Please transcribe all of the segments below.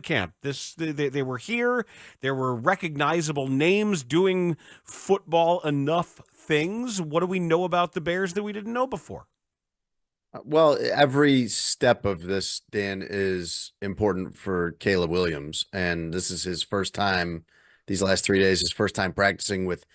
camp. They were here. There were recognizable names doing football enough things. What do we know about the Bears that we didn't know before? Well, every step of this, Dan, is important for Caleb Williams. And this is his first time, these last 3 days, his first time practicing with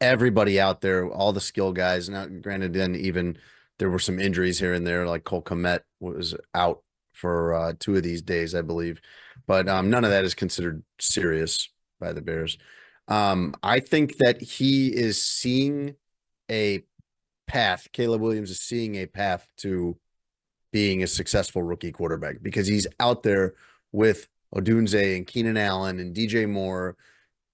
everybody out there, all the skill guys. Now, granted, then even there were some injuries here and there, like Cole Kmet was out for 2 of these days, I believe. But none of that is considered serious by the Bears. I think that he is seeing a path. Caleb Williams is seeing a path to being a successful rookie quarterback because he's out there with Odunze and Keenan Allen and DJ Moore,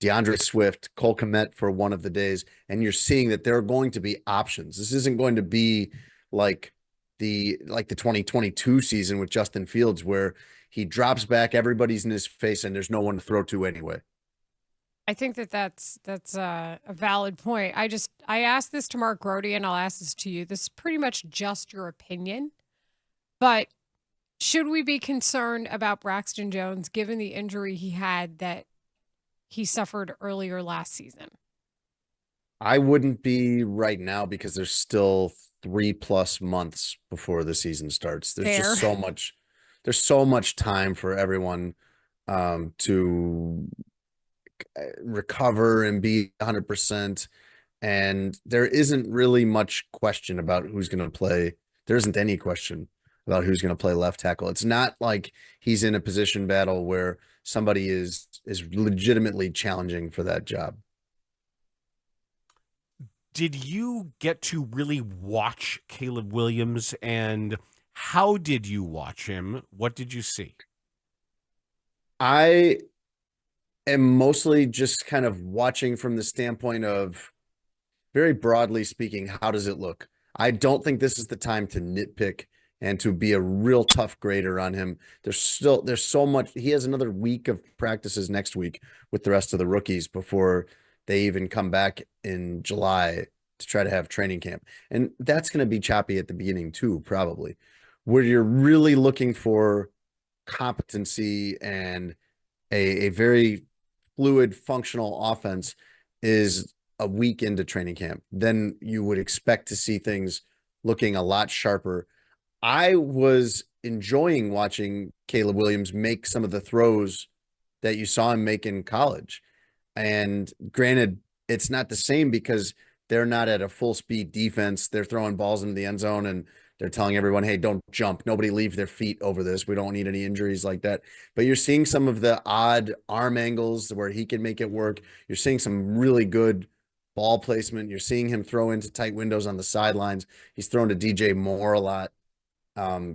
DeAndre Swift, Cole Kmet for one of the days, and you're seeing that there are going to be options. This isn't going to be like the 2022 season with Justin Fields where he drops back, everybody's in his face, and there's no one to throw to anyway. I think that's a valid point. I asked this to Mark Grody, and I'll ask this to you. This is pretty much just your opinion, but should we be concerned about Braxton Jones given the injury he had that he suffered earlier last season? I wouldn't be right now because there's still 3+ months before the season starts. Fair. There's so much time for everyone to recover and be 100%. And there isn't really much question about who's going to play. There isn't any question about who's going to play left tackle. It's not like he's in a position battle where somebody is legitimately challenging for that job. Did you get to really watch Caleb Williams, and how did you watch him? What did you see? I am mostly just kind of watching from the standpoint of, very broadly speaking, how does it look? I don't think this is the time to nitpick and to be a real tough grader on him. There's so much. He has another week of practices next week with the rest of the rookies before they even come back in July to try to have training camp. And that's going to be choppy at the beginning too, probably, where you're really looking for competency and a very fluid, functional offense is a week into training camp. Then you would expect to see things looking a lot sharper. I was enjoying watching Caleb Williams make some of the throws that you saw him make in college. And granted, it's not the same because they're not at a full speed defense. They're throwing balls into the end zone and they're telling everyone, hey, don't jump. Nobody leave their feet over this. We don't need any injuries like that. But you're seeing some of the odd arm angles where he can make it work. You're seeing some really good ball placement. You're seeing him throw into tight windows on the sidelines. He's thrown to DJ Moore a lot.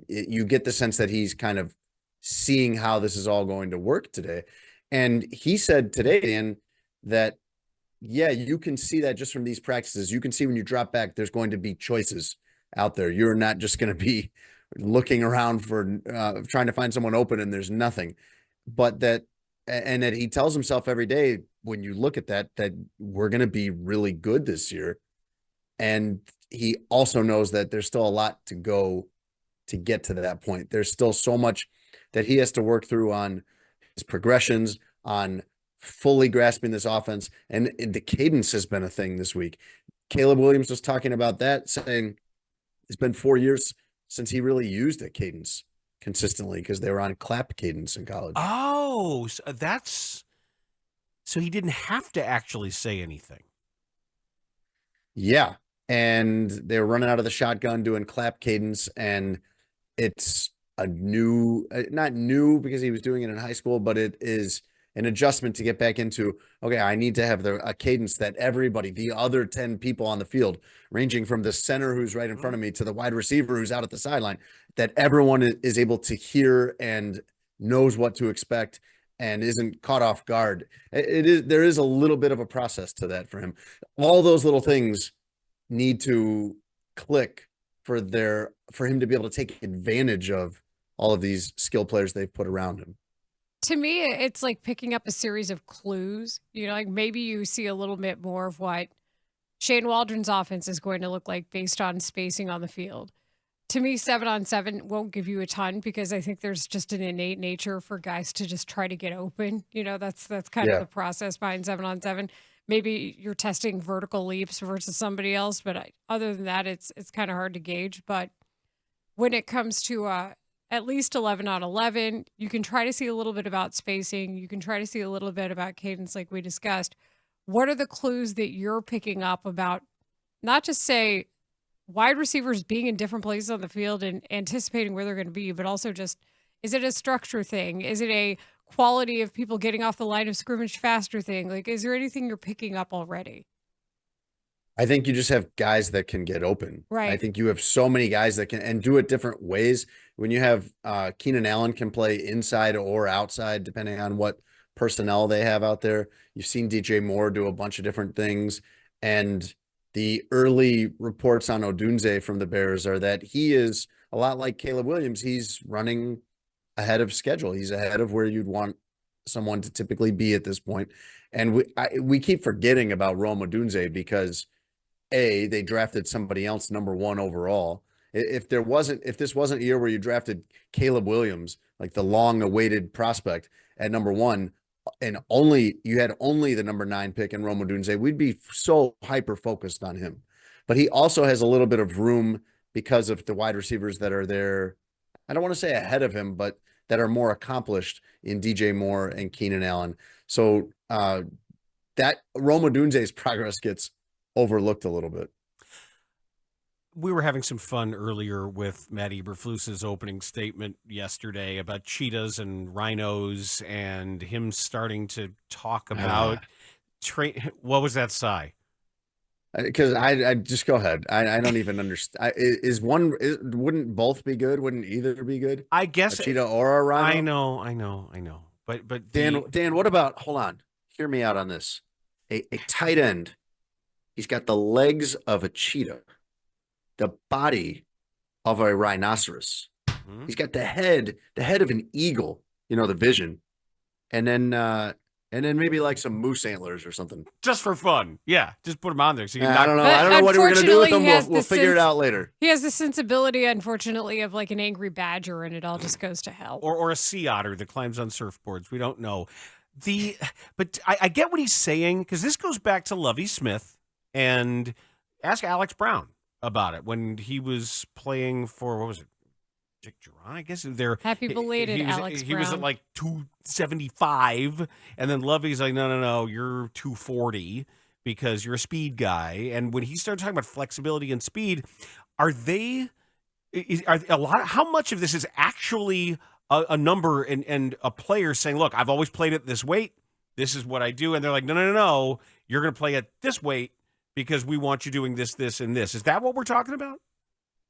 You get the sense that he's kind of seeing how this is all going to work today. And he said today, Dan, that, yeah, you can see that just from these practices. You can see when you drop back, there's going to be choices out there. You're not just going to be looking around for trying to find someone open and there's nothing. But that he tells himself every day when you look at that we're going to be really good this year. And he also knows that there's still a lot to go to get to that point. There's still so much that he has to work through on his progressions, on fully grasping this offense. And the cadence has been a thing this week. Caleb Williams was talking about that, saying it's been 4 years since he really used a cadence consistently because they were on clap cadence in college. Oh, so he didn't have to actually say anything. Yeah. And they were running out of the shotgun doing clap cadence. And it's a new, not new because he was doing it in high school, but it is an adjustment to get back into, okay, I need to have a cadence that everybody, the other 10 people on the field, ranging from the center who's right in front of me to the wide receiver who's out at the sideline, that everyone is able to hear and knows what to expect and isn't caught off guard. There is a little bit of a process to that for him. All those little things need to click for him to be able to take advantage of all of these skill players they've put around him. To me, it's like picking up a series of clues. You know, like maybe you see a little bit more of what Shane Waldron's offense is going to look like based on spacing on the field. to me, 7-on-7 won't give you a ton because I think there's just an innate nature for guys to just try to get open. That's kind of Yeah. the process behind 7-on-7. Maybe you're testing vertical leaps versus somebody else, but other than that, it's kind of hard to gauge. But when it comes to at least 11-on-11, you can try to see a little bit about spacing. You can try to see a little bit about cadence, like we discussed. What are the clues that you're picking up about not just say wide receivers being in different places on the field and anticipating where they're going to be, but also just, is it a structure thing? Is it a quality of people getting off the line of scrimmage faster thing? Like, is there anything you're picking up already? I think you just have guys that can get open. Right. I think you have so many guys that can and do it different ways. When you have Keenan Allen can play inside or outside, depending on what personnel they have out there. You've seen DJ Moore do a bunch of different things. And the early reports on Odunze from the Bears are that he is a lot like Caleb Williams. He's running ahead of schedule. He's ahead of where you'd want someone to typically be at this point. And we keep forgetting about Rome Odunze because they drafted somebody else number 1 overall. If this wasn't a year where you drafted Caleb Williams, like the long awaited prospect at number 1, and you had only the number 9 pick in Rome Odunze, we'd be so hyper focused on him. But he also has a little bit of room because of the wide receivers that are there. I don't want to say ahead of him, but that are more accomplished in DJ Moore and Keenan Allen. So that Rome Odunze's progress gets overlooked a little bit. We were having some fun earlier with Matt Eberflus's opening statement yesterday about cheetahs and rhinos and him starting to talk about what was that sigh? Because I just go ahead. I don't even understand. Wouldn't both be good? Wouldn't either be good? I guess A cheetah or a rhino? I know. But Dan, what about, hold on, hear me out on this. A tight end. He's got the legs of a cheetah, the body of a rhinoceros. Mm-hmm. He's got the head of an eagle, the vision. And then maybe like some moose antlers or something. Just for fun. Yeah. Just put him on there. So you I don't know what we're going to do with him. We'll figure it out later. He has the sensibility, unfortunately, of like an angry badger, and it all just goes to hell. Or a sea otter that climbs on surfboards. We don't know. But I get what he's saying, because this goes back to Lovie Smith. And ask Alex Brown about it when he was playing for, what was it, Dick Duran, I guess. Happy belated, Alex Brown. He was at like 275, and then Lovey's like, no, you're 240 because you're a speed guy. And when he started talking about flexibility and speed, how much of this is actually a number and a player saying, look, I've always played at this weight. This is what I do. And they're like, no, you're going to play at this weight because we want you doing this, this, and this. Is that what we're talking about?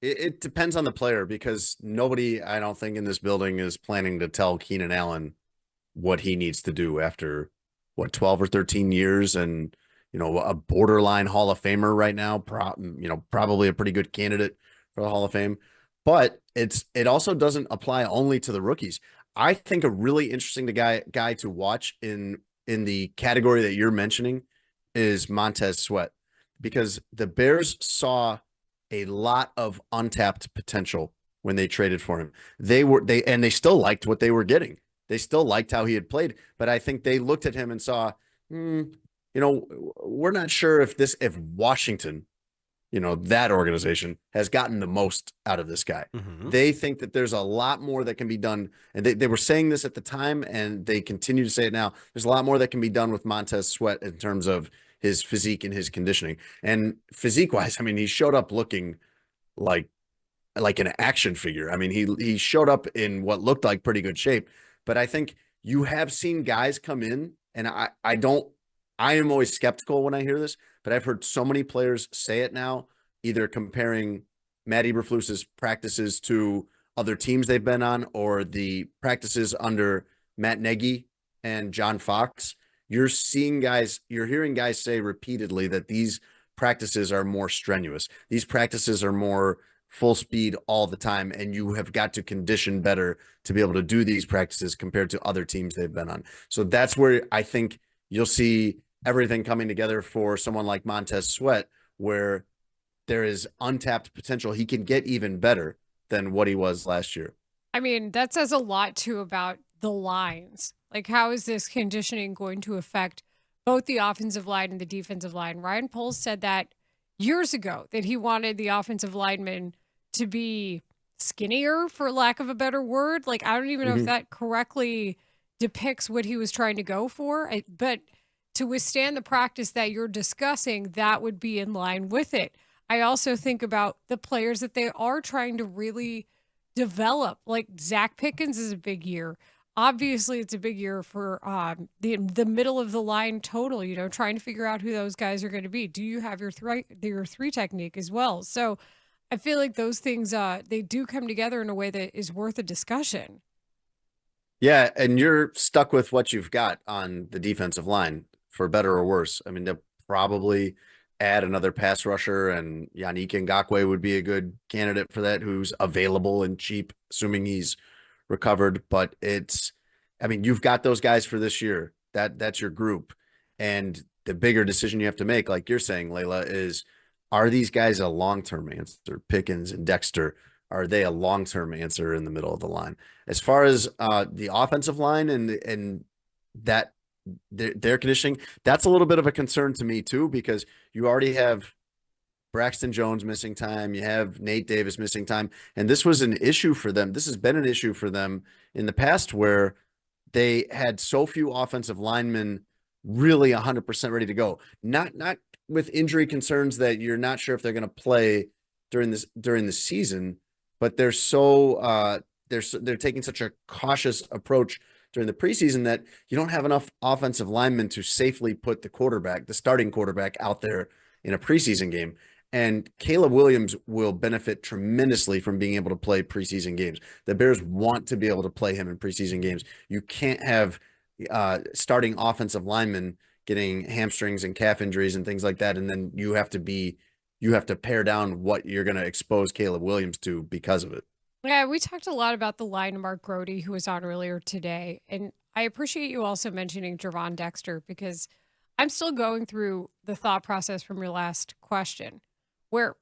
It depends on the player, because nobody, I don't think, in this building is planning to tell Keenan Allen what he needs to do after, 12 or 13 years and, a borderline Hall of Famer right now, probably a pretty good candidate for the Hall of Fame. But it also doesn't apply only to the rookies. I think a really interesting guy to watch in the category that you're mentioning is Montez Sweat, because the Bears saw a lot of untapped potential when they traded for him. They still liked what they were getting. They still liked how he had played, but I think they looked at him and saw, we're not sure if Washington, that organization has gotten the most out of this guy. Mm-hmm. They think that there's a lot more that can be done. And they were saying this at the time, and they continue to say it now. There's a lot more that can be done with Montez Sweat in terms of his physique and his conditioning. And physique wise, he showed up looking like an action figure. He showed up in what looked like pretty good shape, but I think you have seen guys come in, and I am always skeptical when I hear this, but I've heard so many players say it now, either comparing Matt Eberflus's practices to other teams they've been on or the practices under Matt Nagy and John Fox. You're hearing guys say repeatedly that these practices are more strenuous. These practices are more full speed all the time, and you have got to condition better to be able to do these practices compared to other teams they've been on. So that's where I think you'll see everything coming together for someone like Montez Sweat, where there is untapped potential. He can get even better, than what he was last year. I mean, that says a lot too about the lines. Like, how is this conditioning going to affect both the offensive line and the defensive line? Ryan Poles said that years ago, that he wanted the offensive linemen to be skinnier, for lack of a better word. Like, I don't even know if that correctly depicts what he was trying to go for. But to withstand the practice that you're discussing, that would be in line with it. I also think about the players that they are trying to really develop. Like, Zach Pickens is a big year. Obviously, it's a big year for the middle of the line total, you know, trying to figure out who those guys are going to be. Do you have your three technique as well? So I feel like those things, they do come together in a way that is worth a discussion. Yeah, and you're stuck with what you've got on the defensive line, for better or worse. I mean, they'll probably add another pass rusher, and Yannick Ngakoue would be a good candidate for that, who's available and cheap, assuming he's recovered. But I mean, you've got those guys for this year. That's your group. And the bigger decision you have to make, like you're saying, Layla, is, are these guys a long-term answer? Pickens and Dexter, are they a long-term answer in the middle of the line? As far as the offensive line and that their conditioning, that's a little bit of a concern to me too, because you already have Braxton Jones missing time. You have Nate Davis missing time. And this was an issue for them. This has been an issue for them in the past, where they had so few offensive linemen really 100% ready to go. Not with injury concerns that you're not sure if they're going to play during the season, but they're they're taking such a cautious approach during the preseason that you don't have enough offensive linemen to safely put the starting quarterback out there in a preseason game. And Caleb Williams will benefit tremendously from being able to play preseason games. The Bears want to be able to play him in preseason games. You can't have starting offensive linemen getting hamstrings and calf injuries and things like that, and then you have to pare down what you're going to expose Caleb Williams to because of it. Yeah, we talked a lot about the line of Mark Grody, who was on earlier today. And I appreciate you also mentioning Javon Dexter, because I'm still going through the thought process from your last question, where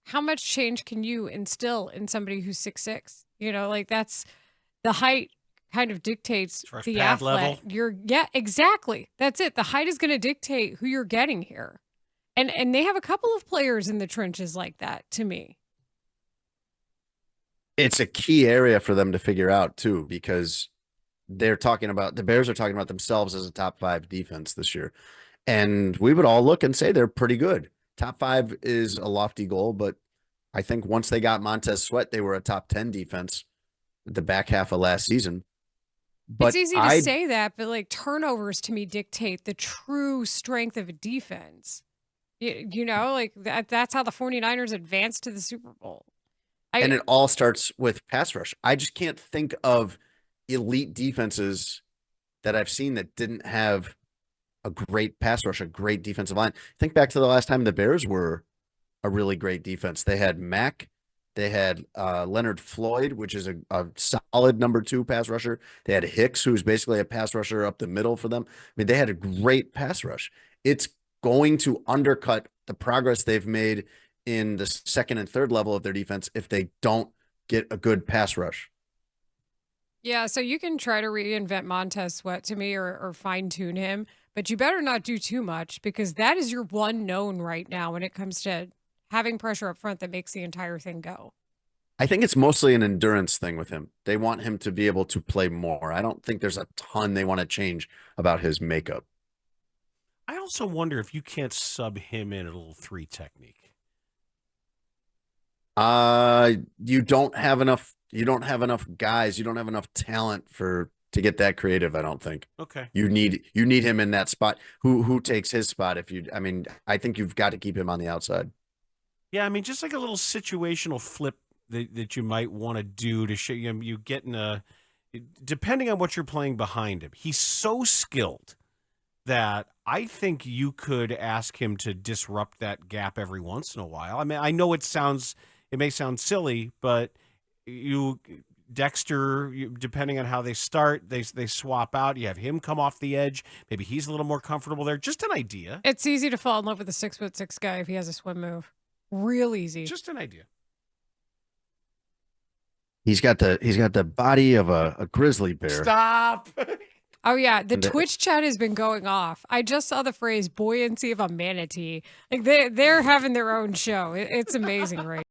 how much change can you instill in somebody who's 6'6"? You know, like, that's the height kind of dictates the athlete. Yeah, exactly. That's it. The height is going to dictate who you're getting here. And they have a couple of players in the trenches like that, to me. It's a key area for them to figure out too, because the Bears are talking about themselves as a top 5 defense this year. And we would all look and say they're pretty good. Top 5 is a lofty goal, but I think once they got Montez Sweat, they were a top 10 defense the back half of last season. But it's easy to say that, but like, turnovers to me dictate the true strength of a defense. You know, like that's how the 49ers advanced to the Super Bowl. And it all starts with pass rush. I just can't think of elite defenses that I've seen that didn't have a great pass rush, a great defensive line. Think back to the last time the Bears were a really great defense. They had Mack. They had Leonard Floyd, which is a solid number 2 pass rusher. They had Hicks, who's basically a pass rusher up the middle for them. I mean, they had a great pass rush. It's going to undercut the progress they've made in the second and third level of their defense if they don't get a good pass rush. Yeah, so you can try to reinvent Montez Sweat to me, or fine-tune him, but you better not do too much, because that is your one known right now when it comes to having pressure up front that makes the entire thing go. I think it's mostly an endurance thing with him. They want him to be able to play more. I don't think there's a ton they want to change about his makeup. I also wonder if you can't sub him in a little 3 technique. You don't have enough guys. You don't have enough talent to get that creative, I don't think. Okay. You need him in that spot. Who takes his spot? I think you've got to keep him on the outside. Yeah, I mean, just like a little situational flip that you might want to do to show you get depending on what you're playing behind him. He's so skilled that I think you could ask him to disrupt that gap every once in a while. I mean, I know it may sound silly, but Dexter, depending on how they start, they swap out. You have him come off the edge. Maybe he's a little more comfortable there. Just an idea. It's easy to fall in love with a 6'6" guy if he has a swim move. Real easy. Just an idea. He's got the body of a grizzly bear. Stop. Oh yeah, the Twitch chat has been going off. I just saw the phrase "buoyancy of a manatee." Like they're having their own show. It's amazing, right?